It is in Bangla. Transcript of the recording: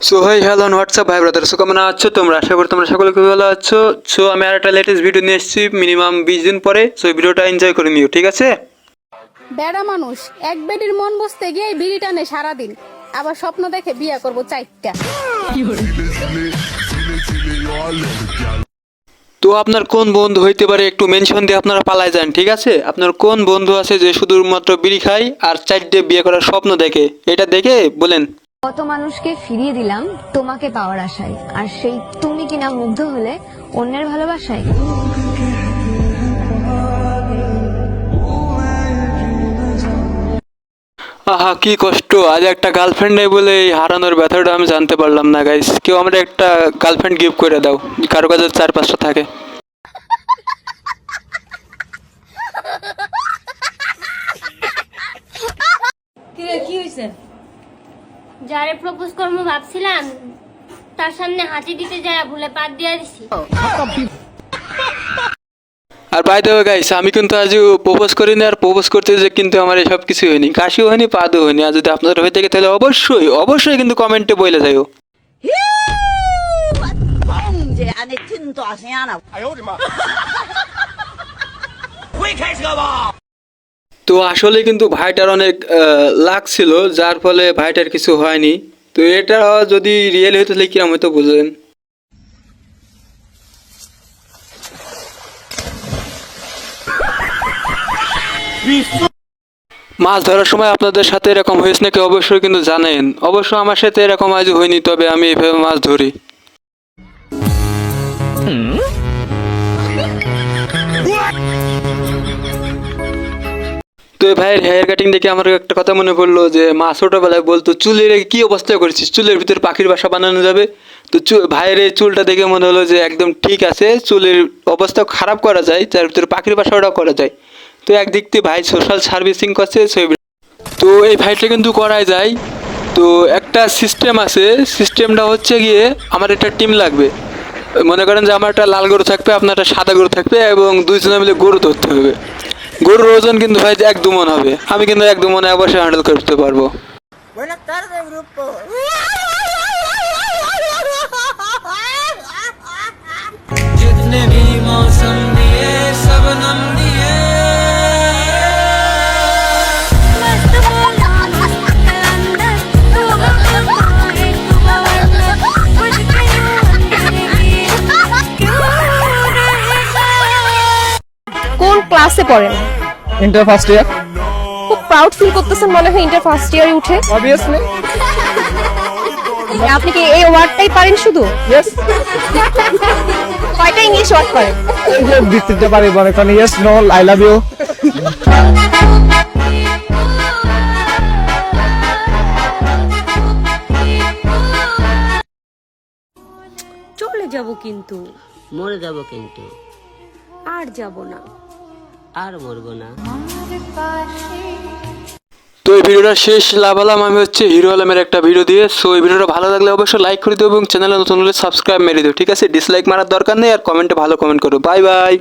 সো হাই হ্যালো হোয়াটসঅ্যাপ ভাই ব্রাদার, সো কেমন আছো তোমরা? আশা করি তোমরা সকলে খুব ভালো আছো। সো আমি আর একটা লেটেস্ট ভিডিও নিয়ে এসেছি মিনিমাম 20 দিন পরে। সো এই ভিডিওটা এনজয় করে নিও, ঠিক আছে? বেড়া মানুষ এক বেডির মন বসতে গিয়ে বিড়ি টানে সারাদিন, আবার স্বপ্ন দেখে বিয়া করবো 4টা। তো আপনার কোন বন্ধু হইতে পারে একটু মেনশন দিয়ে আপনারা পালায় যান, ঠিক আছে? আপনার কোন বন্ধু আছে যে শুধুমাত্র বিড়ি খায় আর 4টে বিয়ে করার স্বপ্ন দেখে? এটা দেখে বলেন। কত মানুষকে ফিরিয়ে দিলাম তোমাকে পাওয়ার আশায়, আর সেই তুমি কিনা মুগ্ধ হলে অন্যের ভালোবাসায়। আহা কি কষ্ট, আজ একটা গার্লফ্রেন্ড নেই বলে এই হারানোর ব্যথাটা আমি জানতে পারলাম না। গাইস, কেউ আমরা একটা গার্লফ্রেন্ড গিফট করে দাও, কারো কাছে 4-5টা থাকে। কি হয়েছে? যারে প্রপোজ করবো ভাবছিলাম, তার সামনে হাঁচি দিতে যায় ভুলে পাত দিয়ে দিছি। আর বাই দ্য ওয়ে গাইস, আমি কিন্তু আজ প্রপোজ করিনি, আর প্রপোজ করতে যে কিন্তু আমার এসব কিছু হয়নি, কাশিও হয়নি, পাদও হয়নি। আর যদি আপনাদের হয়ে থাকে তাহলে অবশ্যই অবশ্যই কিন্তু কমেন্টে বলে যাইও। তো আসলে কিন্তু ভাইটার অনেক লাক ছিল, যার ফলে ভাইটার কিছু হয়নি। তো এটা যদি রিয়েল হতো তাহলে কিরম হয়তো বুঝলেন। মাছ ধরার সময় আপনাদের সাথে এরকম হয়েছে নাকি অবশ্যই কিন্তু জানেন। অবশ্য আমার সাথে এরকম আজ হয়নি, তবে আমি এভাবে মাছ ধরি। তো এই ভাইয়ের হেয়ার কাটিং দেখে আমার একটা কথা মনে পড়লো, যে মা ছোটবেলায় বলতো চুলের কি অবস্থা করেছিস, চুলের ভিতরে পাখির বাসা বানানো যাবে। তো ভাইয়ের এই চুলটা দেখে মনে হলো যে একদম ঠিক আছে, চুলের অবস্থা খারাপ করা যায়, তার ভিতরে পাখির বাসাটাও করা যায়। তো একদিক দিয়ে ভাই সোশ্যাল সার্ভিসিং করছে। তো এই ভাইটা কিন্তু করাই যায়। তো একটা সিস্টেম আছে, সিস্টেমটা হচ্ছে গিয়ে আমার একটা টিম লাগবে। মনে করেন যে আমার একটা লাল গরু থাকবে, আপনার একটা সাদা গরু থাকবে, এবং দুইজনে মিলে গরু ধরতে হবে। গরুর ওজন কিন্তু ভাই 1-2 মণ হবে, আমি কিন্তু 1-2 মণে অবশ্যই হ্যান্ডেল করতে পারবো। जितने भी मौसम दिए सबनम दिए কোন ক্লাসে পড়েন? Inter first year. খুব প্রাউড ফিল করতেছেন মনে হয় ইন্টার ফার্স্ট ইয়ারে উঠে। অবভিয়াসলি। আপনি কি এই ওয়ার্ডটাই পারেন শুধু? ইয়েস। কয়টা ইংলিশ ওয়ার্ড পারেন? এই যে দিতে পারি মনে করেন yes, no, I love you. চলে যাব কিন্তু মরে যাব কিন্তু আর যাব না। আর মরবো না। তো এই ভিডিওটা শেষ লাভালাম আমি হচ্ছে হিরো আলমের একটা ভিডিও দিয়ে। সো এই ভিডিওটা ভালো লাগলে অবশ্যই লাইক করে দিও এবং চ্যানেলে নতুন হলে সাবস্ক্রাইব মেরে দিও, ঠিক আছে? ডিসলাইক মারার দরকার নেই, আর কমেন্টে ভালো কমেন্ট করো। Bye bye.